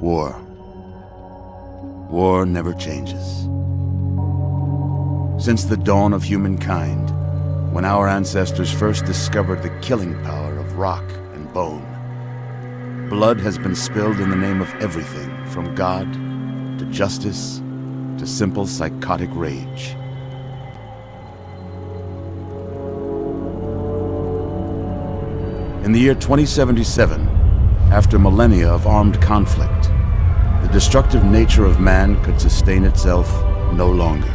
War. War never changes. Since the dawn of humankind, when our ancestors first discovered the killing power of rock and bone, blood has been spilled in the name of everything from God to justice to simple psychotic rage. In the year 2077, after millennia of armed conflict, the destructive nature of man could sustain itself no longer.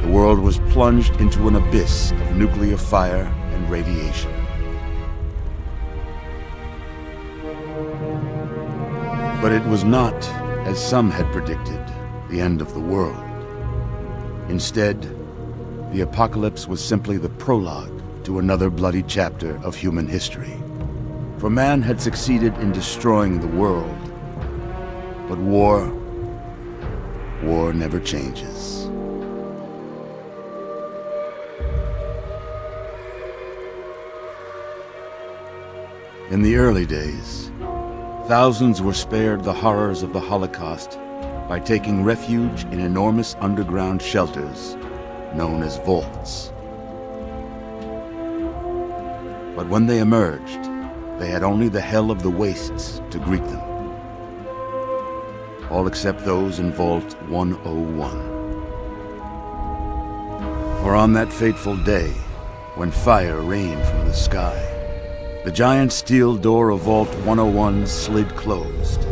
The world was plunged into an abyss of nuclear fire and radiation. But it was not, as some had predicted, the end of the world. Instead, the apocalypse was simply the prologue to another bloody chapter of human history. For man had succeeded in destroying the world, but war never changes. In the early days, thousands were spared the horrors of the Holocaust by taking refuge in enormous underground shelters known as vaults. But when they emerged, they had only the hell of the wastes to greet them. All except those in Vault 101. For on that fateful day, when fire rained from the sky, the giant steel door of Vault 101 slid closed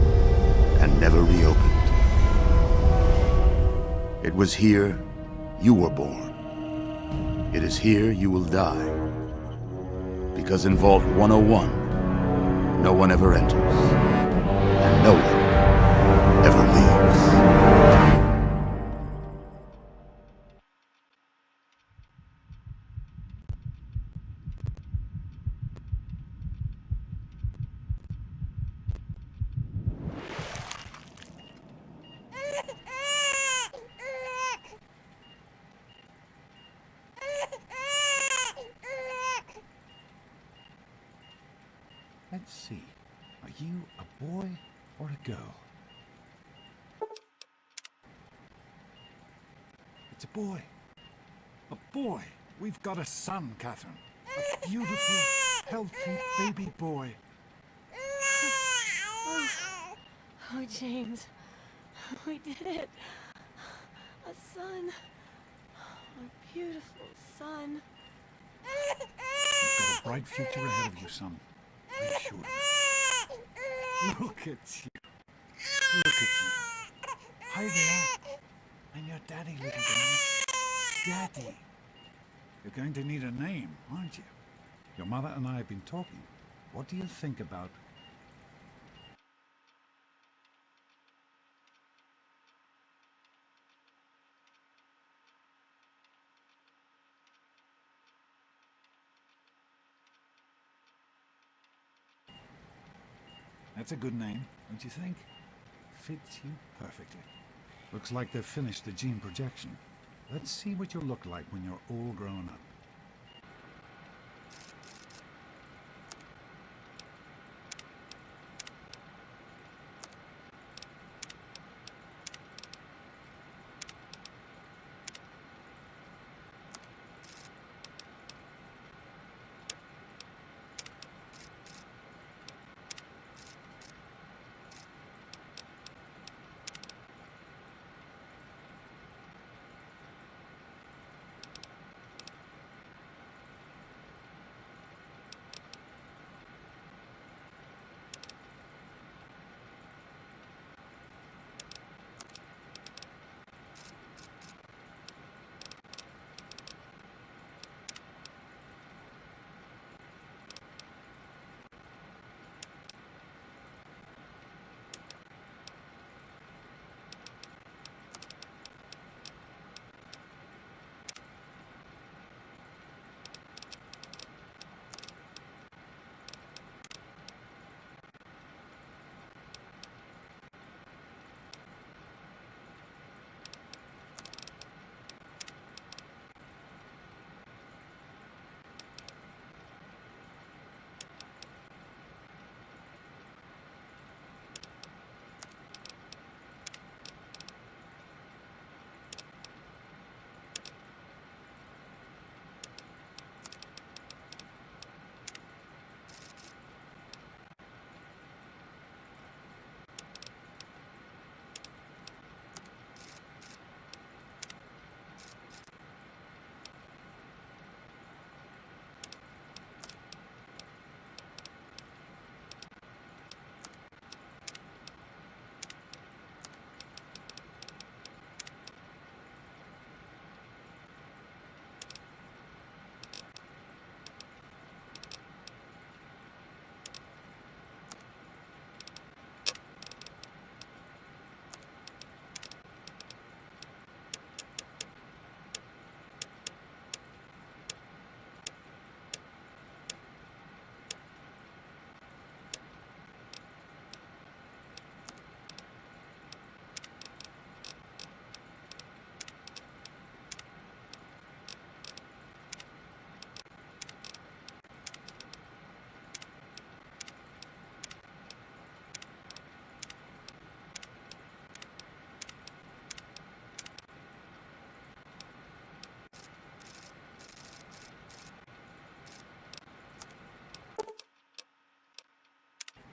and never reopened. It was here you were born. It is here you will die. Because in Vault 101, no one ever enters, and no one ever leaves. Let's see. Are you a boy or a girl? It's a boy. A boy! We've got a son, Catherine. A beautiful, healthy baby boy. Oh, James. We did it. A son. A beautiful son. You've got a bright future ahead of you, son. I'm sure of it. Look at you. Look at you. Hi there. I'm your daddy, little guy. Daddy. You're going to need a name, aren't you? Your mother and I have been talking. What do you think about... That's a good name, don't you think? Fits you perfectly. Looks like they've finished the gene projection. Let's see what you'll look like when you're all grown up.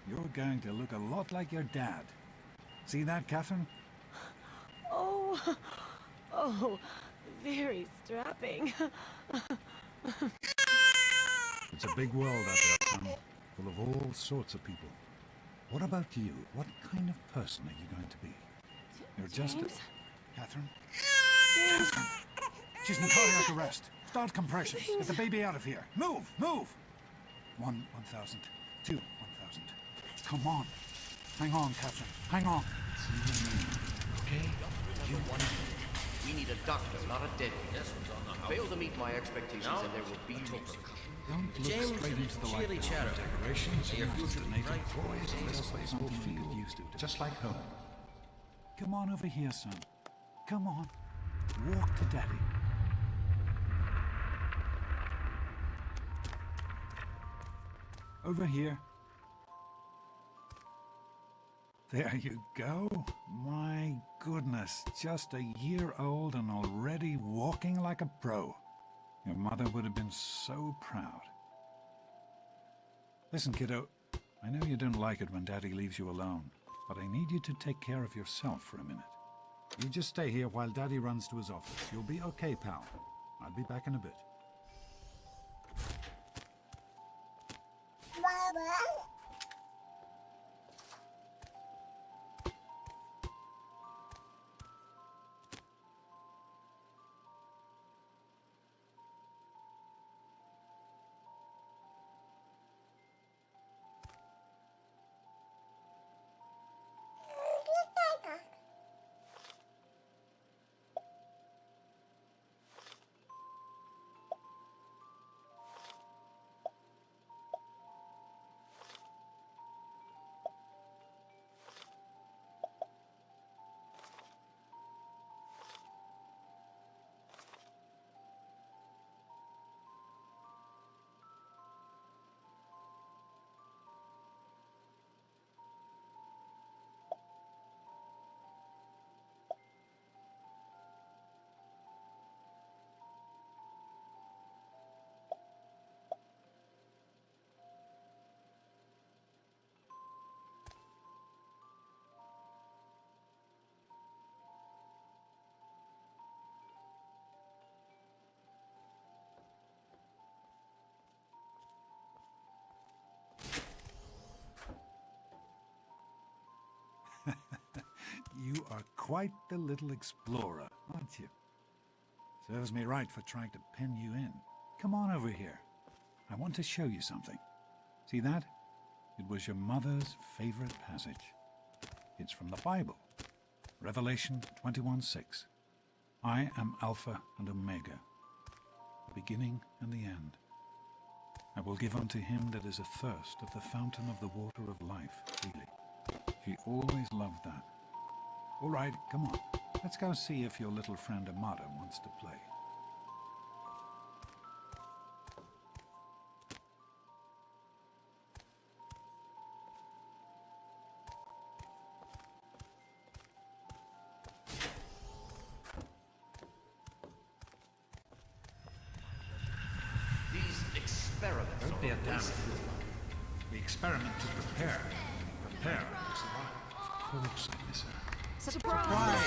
You're going to look a lot like your dad. See that, Catherine? Oh, oh, very strapping. It's a big world out there, son, full of all sorts of people. What about you? What kind of person are you going to be? You're just James? Catherine? James, She's in cardiac arrest. Start compressions. Get the baby out of here. Move! Move! 1,000. 2, 1,000. Come on. Hang on, Catherine. Hang on. Okay? We need a doctor, not a dentist. Fail to meet my expectations and there will be repercussions. Don't look James, straight into the light Chili now. Chatter. Decorations Your and future native bright. toys and this place will feel used to, just like home. Come on over here, son. Come on. Walk to Daddy. Over here. There you go. My goodness, just a year old and already walking like a pro. Your mother would have been so proud. Listen, kiddo, I know you don't like it when Daddy leaves you alone, but I need you to take care of yourself for a minute. You just stay here while Daddy runs to his office. You'll be okay, pal. I'll be back in a bit. you are quite the little explorer, aren't you? Serves me right for trying to pen you in. Come on over here. I want to show you something. See that? It was your mother's favorite passage. It's from the Bible. Revelation 21:6. I am Alpha and Omega, the beginning and the end. I will give unto him that is athirst of the fountain of the water of life freely. She always loved that. All right, come on. Let's go see if your little friend Amada wants to play. These experiments Don't be a are damn wasted. fool. We experiment to prepare. Prepare to survive. Of course I miss her. Surprise!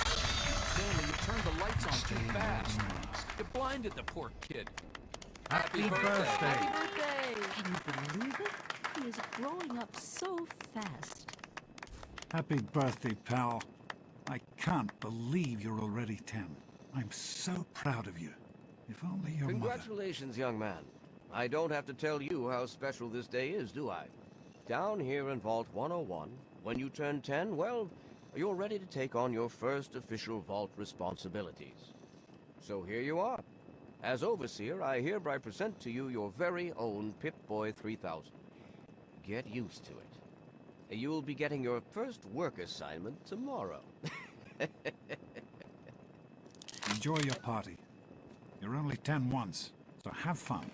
Stanley, you turned the lights on too fast. You blinded the poor kid. Happy birthday! Birthday! Can you believe it? He is growing up so fast. Happy birthday, pal. I can't believe you're already 10. I'm so proud of you. If only your mother... Congratulations, young man. I don't have to tell you how special this day is, do I? Down here in Vault 101, when you turn 10, well, you're ready to take on your first official Vault responsibilities. So here you are. As Overseer, I hereby present to you your very own Pip-Boy 3000. Get used to it. You'll be getting your first work assignment tomorrow. Enjoy your party. You're only 10 once, so have fun.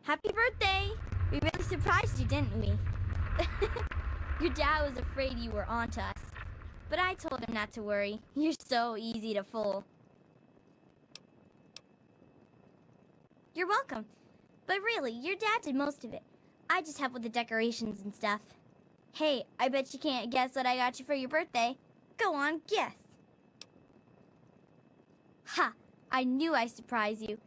Happy birthday! We really surprised you, didn't we? Your dad was afraid you were onto us, but I told him not to worry. You're so easy to fool. You're welcome. But really, your dad did most of it. I just helped with the decorations and stuff. Hey, I bet you can't guess what I got you for your birthday. Go on, guess. Ha! I knew I'd surprise you.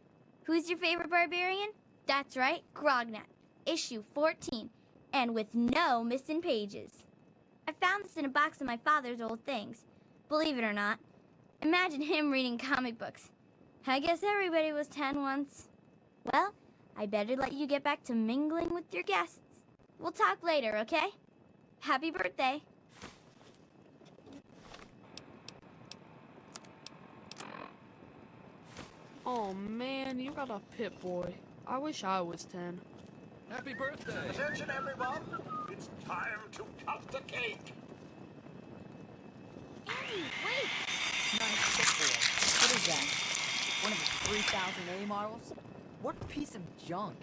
Who's your favorite barbarian? That's right, Grognat. Issue 14. And with no missing pages. I found this in a box of my father's old things. Believe it or not. Imagine him reading comic books. I guess everybody was 10 once. Well, I better let you get back to mingling with your guests. We'll talk later, okay? Happy birthday. Oh man, you got a Pip-Boy. I wish I was 10. Happy birthday! Attention, everyone! It's time to cut the cake! Andy, wait! Nice Pip-Boy. What is that? One of the 3000A models? What a piece of junk.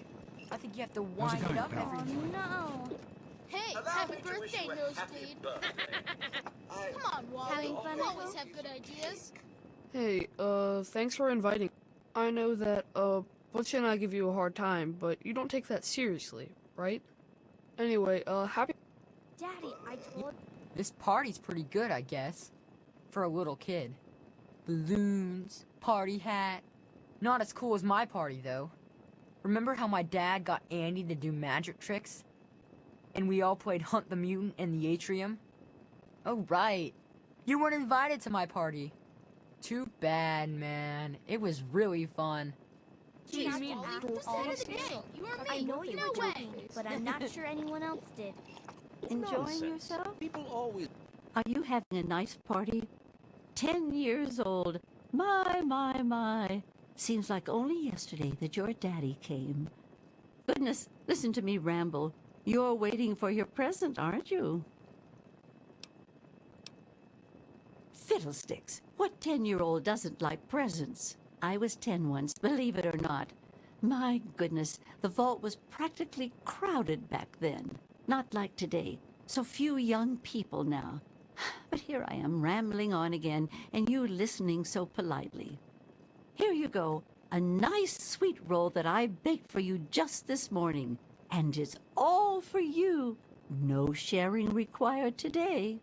I think you have to How's it wind it going, up pal? every Oh morning. no. Hey, Allow happy me to wish birthday, you a happy Nosebleed. birthday. Come on, Wally. Having You fun, always Uncle? have good ideas. Hey, thanks for inviting. I know that, Butch and I give you a hard time, but you don't take that seriously, right? Anyway, happy... Daddy, I told... This party's pretty good, I guess. For a little kid. Balloons, party hat. Not as cool as my party, though. Remember how my dad got Andy to do magic tricks? And we all played Hunt the Mutant in the atrium? Oh, right. You weren't invited to my party. Too bad, man. It was really fun. Jeez, Jeez, Wally, after who all saved this the day? trouble. You or me? I know you no were way. joking, but I'm not sure anyone else did. Enjoying Nonsense. yourself? People always... Are you having a nice party? 10 years old. My. Seems like only yesterday that your daddy came. Goodness, listen to me ramble. You're waiting for your present, aren't you? Fiddlesticks! What 10-year-old doesn't like presents? I was 10 once, believe it or not. My goodness, the vault was practically crowded back then. Not like today. So few young people now. But here I am rambling on again, and you listening so politely. Here you go, a nice sweet roll that I baked for you just this morning. And it's all for you. No sharing required today.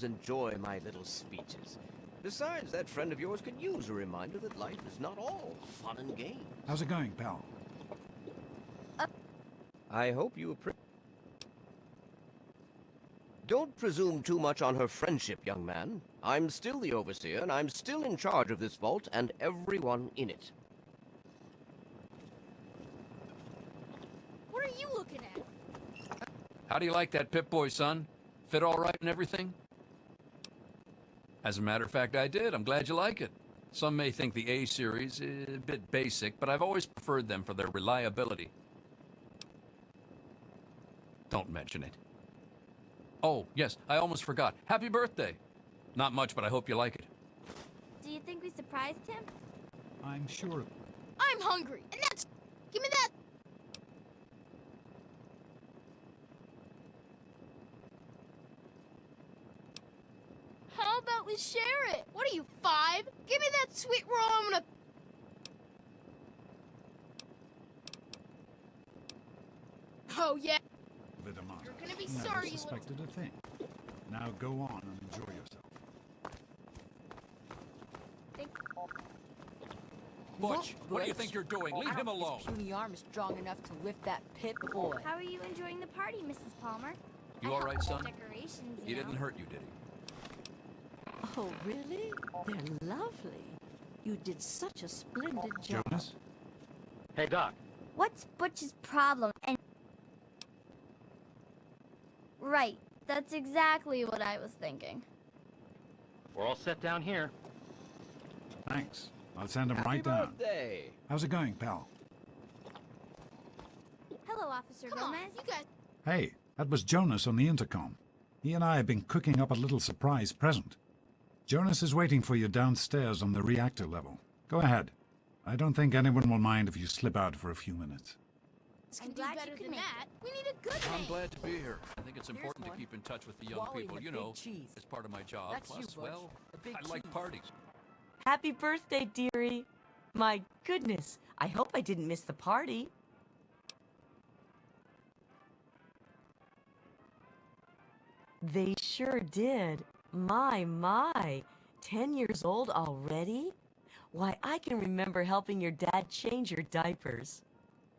enjoy my little speeches. Besides, that friend of yours could use a reminder that life is not all fun and games. How's it going, pal? I hope you appreciate... Don't presume too much on her friendship, young man. I'm still the overseer, and I'm still in charge of this vault and everyone in it. What are you looking at? How do you like that Pip-Boy, son? Fit all right and everything? As a matter of fact, I did. I'm glad you like it. Some may think the A-series is a bit basic, but I've always preferred them for their reliability. Don't mention it. Oh, yes, I almost forgot. Happy birthday! Not much, but I hope you like it. Do you think we surprised him? I'm sure. I'm hungry, and that's... Give me that... How about we share it? What are you, 5? Give me that sweet roll, I'm gonna... Oh, yeah. Vidamata. You're gonna be Never sorry, you little... suspected a thing. Now go on and enjoy yourself. Butch, what do you think you're doing? Leave him alone. His puny arm is strong enough to lift that Pip-Boy. How are you enjoying the party, Mrs. Palmer? You I all right, helped with son? the Decorations, He you didn't know. hurt you, did he? Oh, really? They're lovely. You did such a splendid job. Jonas? Hey, Doc. What's Butch's problem? And right, that's exactly what I was thinking. We're all set down here. Thanks. I'll send him Happy right down. birthday! How's it going, pal? Hello, Officer Come on, Gomez. you guys... Hey, that was Jonas on the intercom. He and I have been cooking up a little surprise present. Jonas is waiting for you downstairs on the reactor level. Go ahead. I don't think anyone will mind if you slip out for a few minutes. This I'm can do glad better you could than make that. We need a good I'm man. glad to be here. I think it's Here's important to one. keep in touch with the young Wally people, and you the know, big cheese. it's part of my job. That's you, Plus, Butch. well, The big I like cheese. parties. Happy birthday, dearie. My goodness, I hope I didn't miss the party. They sure did. My. 10 years old already? Why, I can remember helping your dad change your diapers.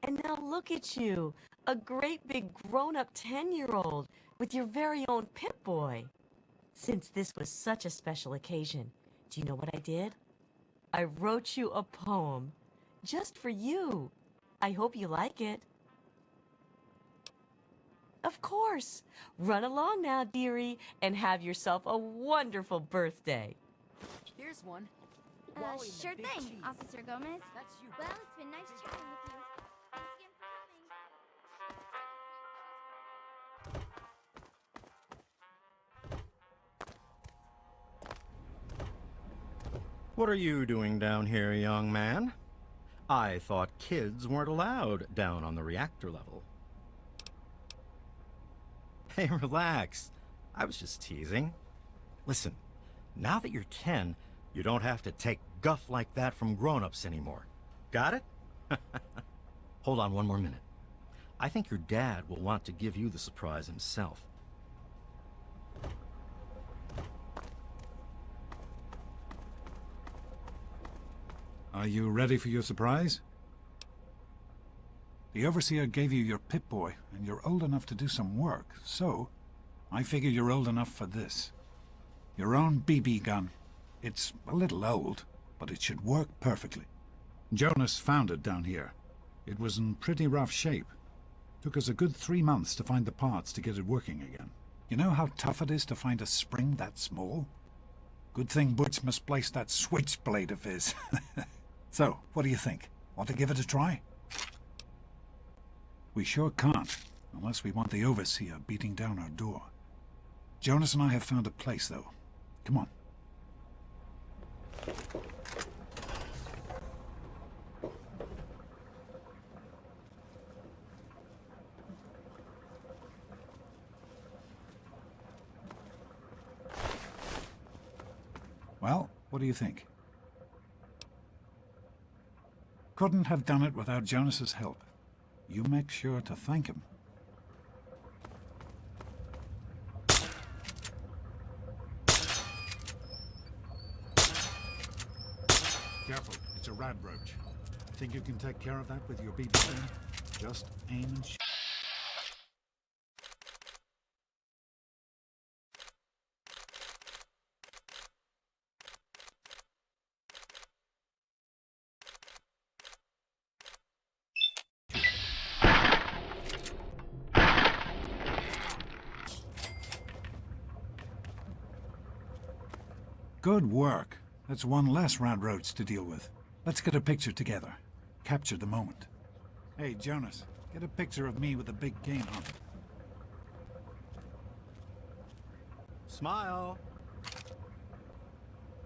And now look at you, a great big grown-up 10-year-old with your very own Pip-Boy. Since this was such a special occasion, do you know what I did? I wrote you a poem, just for you. I hope you like it. Of course. Run along now, dearie, and have yourself a wonderful birthday. Here's one. Wally and the Sure big thing, cheese. Officer Gomez. That's you. Well, it's been nice chatting with you. Thanks again for coming. What are you doing down here, young man? I thought kids weren't allowed down on the reactor level. Hey, relax. I was just teasing. Listen, now that you're 10, you don't have to take guff like that from grown-ups anymore. Got it? Hold on one more minute. I think your dad will want to give you the surprise himself. Are you ready for your surprise? The Overseer gave you your Pip-Boy, and you're old enough to do some work, so I figure you're old enough for this. Your own BB gun. It's a little old, but it should work perfectly. Jonas found it down here. It was in pretty rough shape. Took us a good 3 months to find the parts to get it working again. You know how tough it is to find a spring that small? Good thing Butch misplaced that switchblade of his. So, what do you think? Want to give it a try? We sure can't, unless we want the Overseer beating down our door. Jonas and I have found a place, though. Come on. Well, what do you think? Couldn't have done it without Jonas's help. You make sure to thank him. Careful, it's a radroach. Think you can take care of that with your BB gun? Just aim and shoot. Good work. That's one less rat roach to deal with. Let's get a picture together. Capture the moment. Hey, Jonas, get a picture of me with a big game hunt. Smile.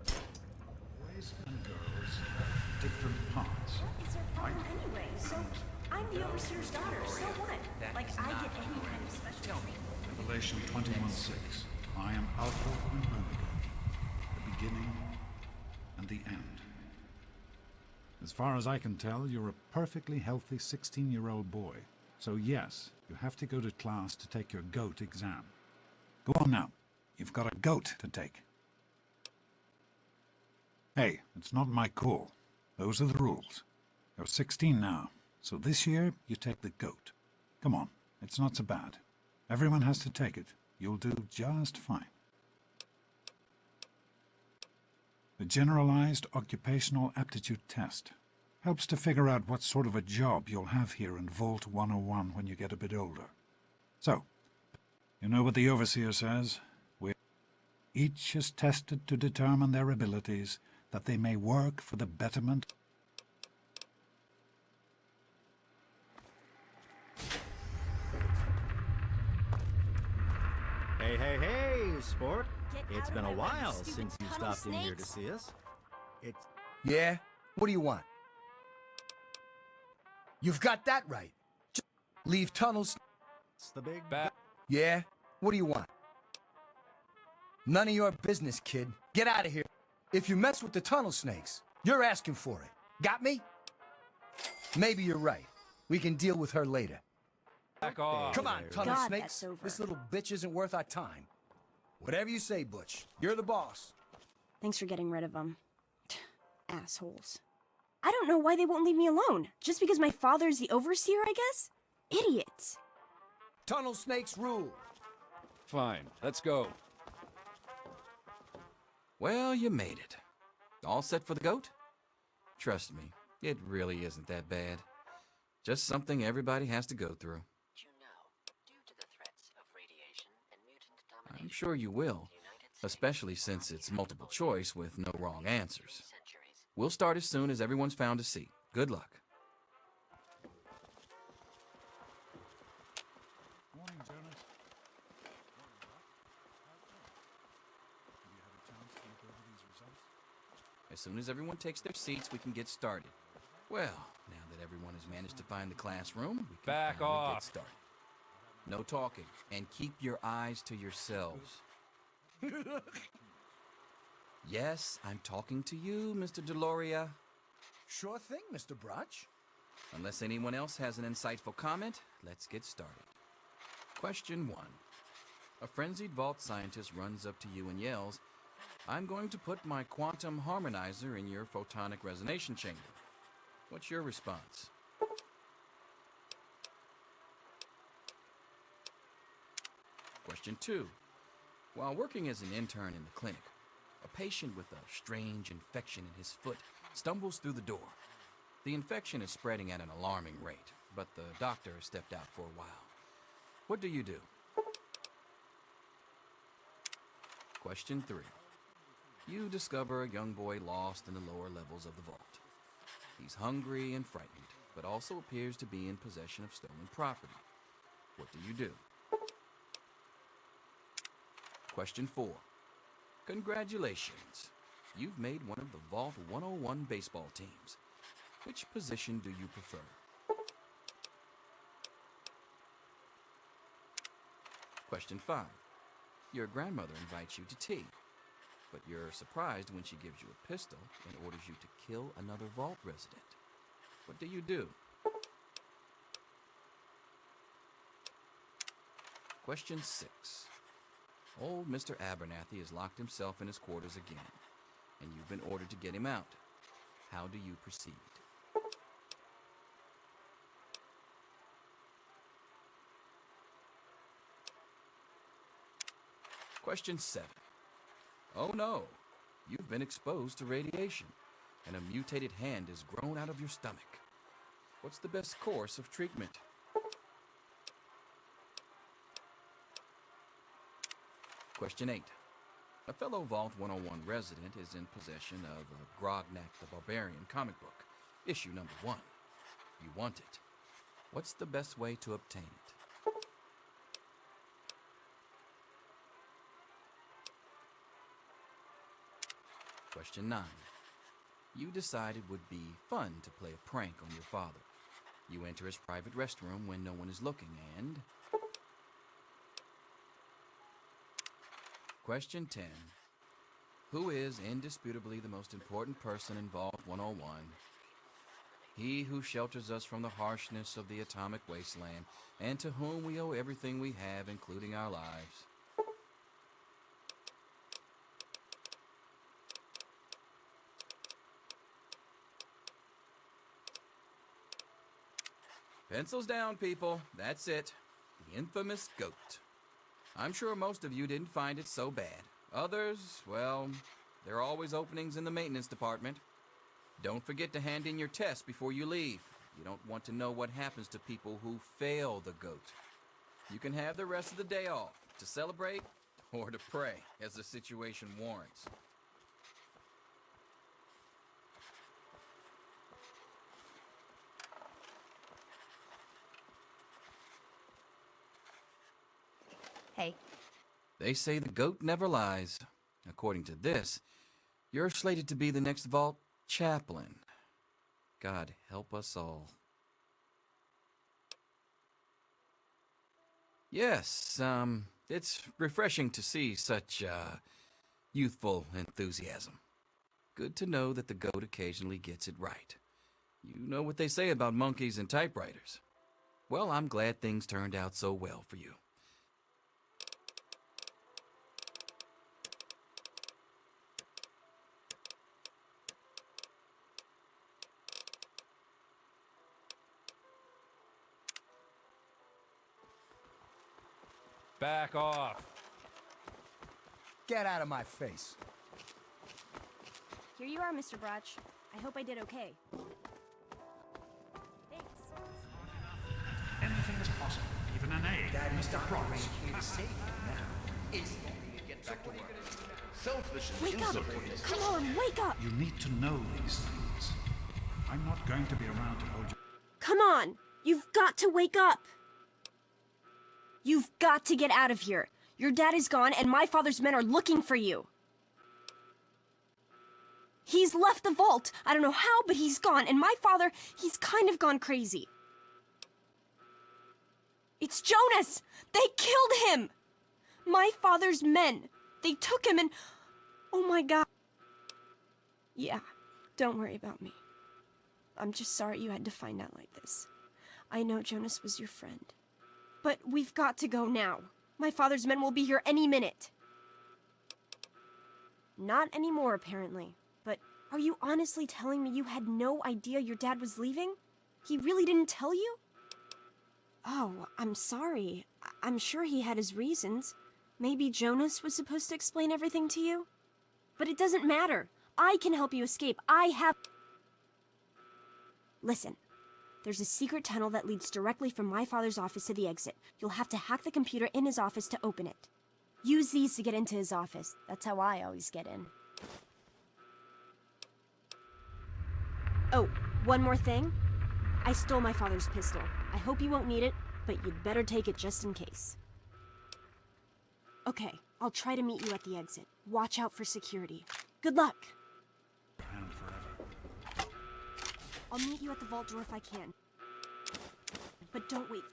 Boys and girls have different parts. What is her problem anyway? So, I'm the overseer's daughter, so what? Like, I get any kind of special treatment. Revelation 21:6. I am Alpha and Omega, the beginning and the end. As far as I can tell, you're a perfectly healthy 16-year-old boy. So yes, you have to go to class to take your GOAT exam. Go on now. You've got a GOAT to take. Hey, it's not my call. Those are the rules. You're 16 now, so this year you take the GOAT. Come on, it's not so bad. Everyone has to take it. You'll do just fine. The Generalized Occupational Aptitude Test helps to figure out what sort of a job you'll have here in Vault 101 when you get a bit older. So, you know what the Overseer says? Each is tested to determine their abilities, that they may work for the betterment. Hey, hey, hey, sport. It's out been of a my way, you while stupid since you tunnel stopped in here to snakes. see us. It's... Yeah? What do you want? You've got that right. Just leave tunnels. it's the big... Back. Yeah? What do you want? None of your business, kid. Get out of here. If you mess with the tunnel snakes, you're asking for it. Got me? Maybe you're right. We can deal with her later. Back off. Come on, tunnel God, snakes. that's over. This little bitch isn't worth our time. Whatever you say, Butch. You're the boss. Thanks for getting rid of them. Assholes. I don't know why they won't leave me alone. Just because my father's the overseer, I guess? Idiots. Tunnel snakes rule. Fine, let's go. Well, you made it. All set for the GOAT? Trust me, it really isn't that bad. Just something everybody has to go through. I'm sure you will, especially since it's multiple choice with no wrong answers. We'll start as soon as everyone's found a seat. Good luck. Morning, Jonas. Have you had a chance to look over these results? As soon as everyone takes their seats, we can get started. Well, now that everyone has managed to find the classroom, we can Back finally off. get started. No talking, and keep your eyes to yourselves. Yes, I'm talking to you, Mr. Deloria. Sure thing, Mr. Brotch. Unless anyone else has an insightful comment, let's get started. Question 1. A frenzied vault scientist runs up to you and yells, "I'm going to put my quantum harmonizer in your photonic resonation chamber." What's your response? Question 2. While working as an intern in the clinic, a patient with a strange infection in his foot stumbles through the door. The infection is spreading at an alarming rate, but the doctor has stepped out for a while. What do you do? Question 3. You discover a young boy lost in the lower levels of the vault. He's hungry and frightened, but also appears to be in possession of stolen property. What do you do? Question 4. Congratulations. You've made one of the Vault 101 baseball teams. Which position do you prefer? Question 5. Your grandmother invites you to tea, but you're surprised when she gives you a pistol and orders you to kill another Vault resident. What do you do? Question 6. Old Mr. Abernathy has locked himself in his quarters again, and you've been ordered to get him out. How do you proceed? Question 7. Oh no, you've been exposed to radiation, and a mutated hand has grown out of your stomach. What's the best course of treatment? Question 8. A fellow Vault 101 resident is in possession of a Grognak the Barbarian comic book, issue number 1. You want it. What's the best way to obtain it? Question 9. You decided it would be fun to play a prank on your father. You enter his private restroom when no one is looking, and... Question 10. Who is indisputably the most important person in Vault 101? He who shelters us from the harshness of the atomic wasteland, and to whom we owe everything we have, including our lives. Pencils down, people. That's it. The infamous goat. I'm sure most of you didn't find it so bad. Others, well, there are always openings in the maintenance department. Don't forget to hand in your test before you leave. You don't want to know what happens to people who fail the goat. You can have the rest of the day off to celebrate or to pray, as the situation warrants. Hey. They say the goat never lies. According to this, you're slated to be the next Vault chaplain. God help us all. Yes, it's refreshing to see such, youthful enthusiasm. Good to know that the goat occasionally gets it right. You know what they say about monkeys and typewriters. Well, I'm glad things turned out so well for you. Back off. Get out of my face. Here you are, Mr. Brotch. I hope I did okay. Thanks. Anything is possible, even an egg. Mr. Brotch. Here to save you now. Is get back to work. Selfish and Wake up! insubordinate. Come on, wake up! You need to know these things. I'm not going to be around to hold you. Come on! You've got to wake up! You've got to get out of here. Your dad is gone, and my father's men are looking for you. He's left the vault. I don't know how, but he's gone, and my father, he's kind of gone crazy. It's Jonas! They killed him! My father's men. They took him and... Oh my god. Yeah, don't worry about me. I'm just sorry you had to find out like this. I know Jonas was your friend. But we've got to go now. My father's men will be here any minute. Not anymore, apparently. But are you honestly telling me you had no idea your dad was leaving? He really didn't tell you? Oh, I'm sorry. I'm sure he had his reasons. Maybe Jonas was supposed to explain everything to you? But it doesn't matter. I can help you escape. I have... Listen. There's a secret tunnel that leads directly from my father's office to the exit. You'll have to hack the computer in his office to open it. Use these to get into his office. That's how I always get in. Oh, one more thing. I stole my father's pistol. I hope you won't need it, but you'd better take it just in case. Okay, I'll try to meet you at the exit. Watch out for security. Good luck! Around forever. I'll meet you at the vault door if I can. But don't wait.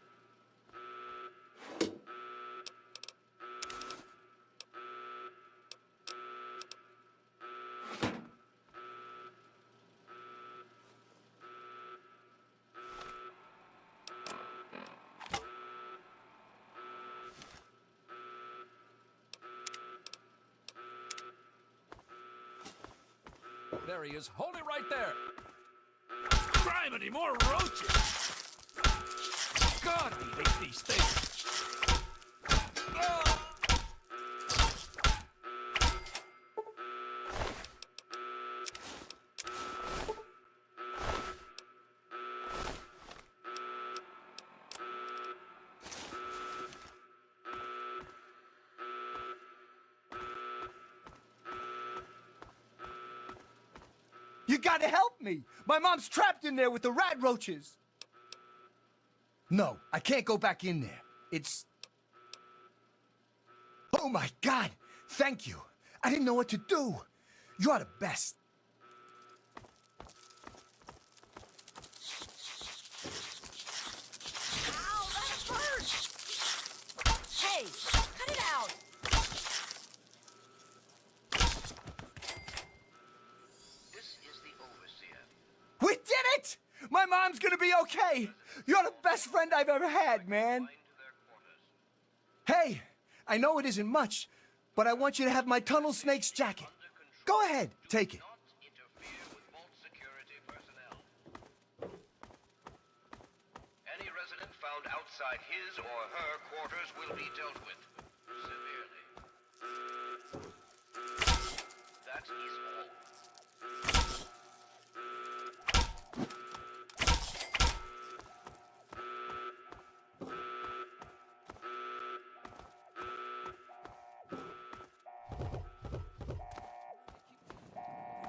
There he is. Hold it right there. Criminy, more roaches! God, I hate these things. Oh. You gotta help me! My mom's trapped in there with the rat roaches! No, I can't go back in there. It's... Oh my God! Thank you! I didn't know what to do! You're the best! Ow, that hurts! Hey, cut it out! This is the overseer. We did it! My mom's gonna be okay! You're the best friend I've ever had, man! Hey, I know it isn't much, but I want you to have my tunnel snake's jacket. Go ahead, take it. Any resident found outside his or her quarters will be dealt with severely. That is all.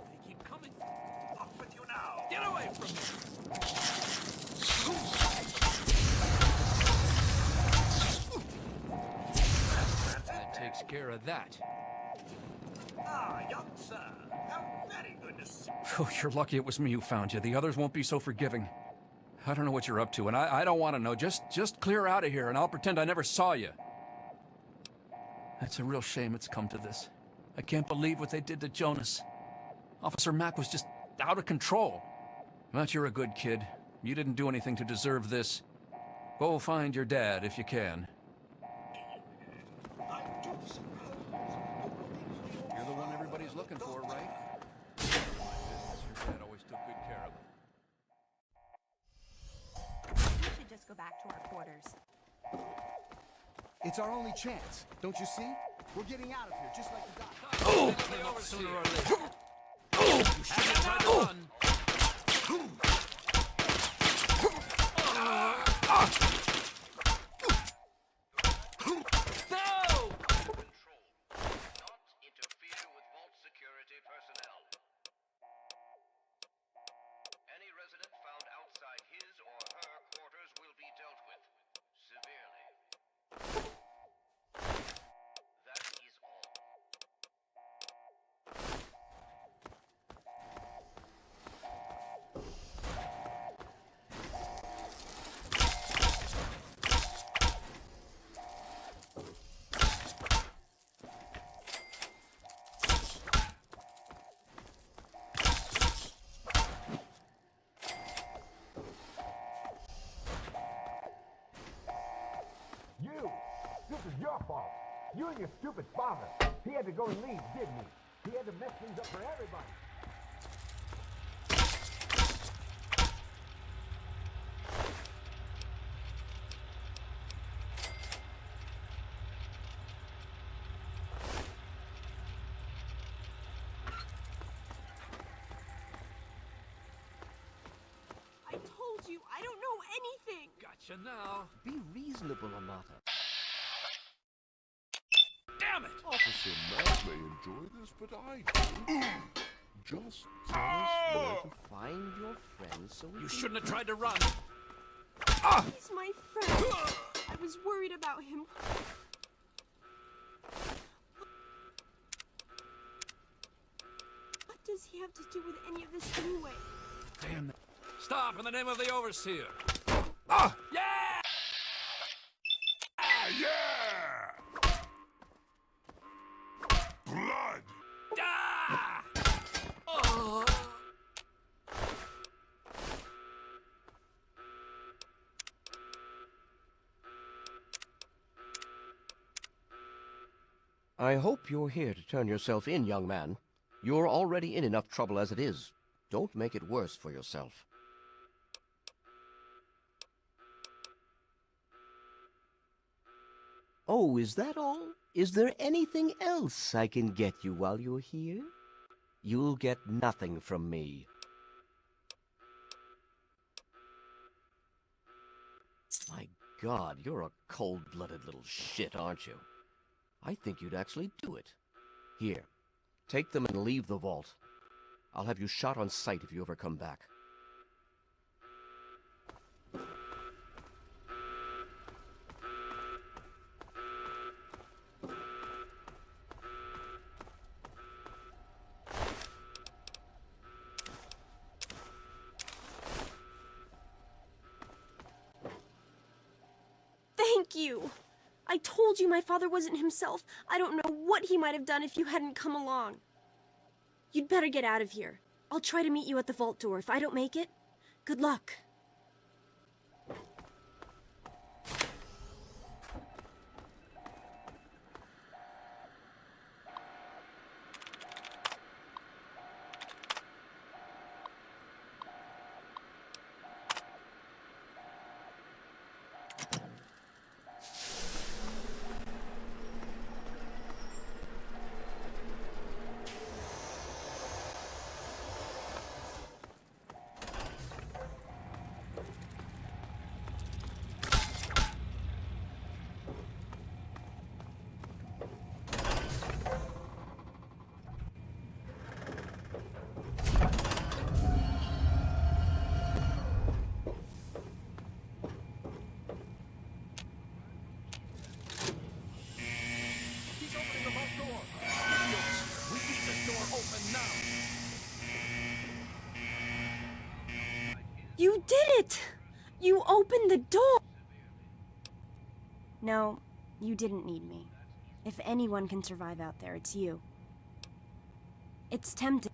They keep coming. Off with you now. Get away from me. That takes care of that. Ah, young sir. How very good to see Oh, you're lucky it was me who found you. The others won't be so forgiving. I don't know what you're up to, and I don't want to know. Just clear out of here, and I'll pretend I never saw you. That's a real shame it's come to this. I can't believe what they did to Jonas. Officer Mack was just out of control. But you're a good kid. You didn't do anything to deserve this. Go find your dad if you can. You're the one everybody's looking for, right? Your dad always took good care of them. We should just go back to our quarters. It's our only chance, don't you see? We're getting out of here, just like the doc. Oh! Sooner or later. You shouldn't have tried to run. No! Control. Not interfere with vault security personnel. Any resident found outside his or her quarters will be dealt with severely. That is all. You! This is your fault. You and your stupid father. He had to go and leave, didn't he? He had to mess things up for everybody. I told you, I don't know anything. Gotcha now. Be reasonable, Amata. Damn it! Officer Matt may enjoy this, but I don't. Just tell us where to Find your friend so we You can... shouldn't have tried to run. He's my friend. I was worried about him. What does he have to do with any of this anyway? Damn it. Stop in the name of the overseer. Ah! Yeah! yeah! Blood! Ah! Oh! I hope you're here to turn yourself in, young man. You're already in enough trouble as it is. Don't make it worse for yourself. Oh, is that all? Is there anything else I can get you while you're here? You'll get nothing from me. My God, you're a cold-blooded little shit, aren't you? I think you'd actually do it. Here, take them and leave the vault. I'll have you shot on sight if you ever come back. Thank you. I told you my father wasn't himself. I don't know what he might have done if you hadn't come along. You'd better get out of here. I'll try to meet you at the vault door. If I don't make it, good luck. He's opening the vault door. Idiots! We keep this door open now. You did it! You opened the door! No, you didn't need me. If anyone can survive out there, it's you. It's tempting.